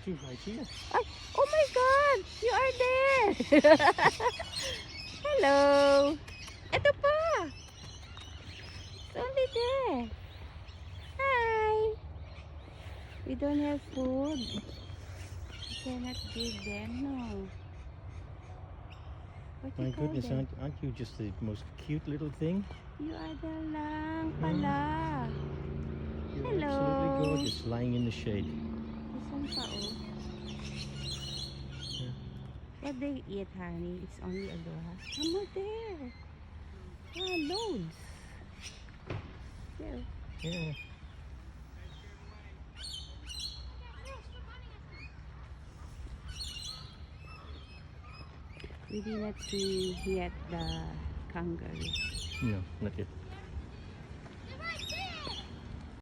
She's right here. Ay, oh my God! You are there! Hello! Ito pa! It's only there. Hi! We don't have food. We cannot give them, no. What you My call goodness, them? aren't you just the most cute little thing? You are the lang pala. You're Hello. absolutely gorgeous, lying in the shade. This one pa, oh. Yeah. What they eat, honey? It's only aloha. Come over there. Ah, loads. There. Yeah. We did not see yet the kangaroo. No, not yet.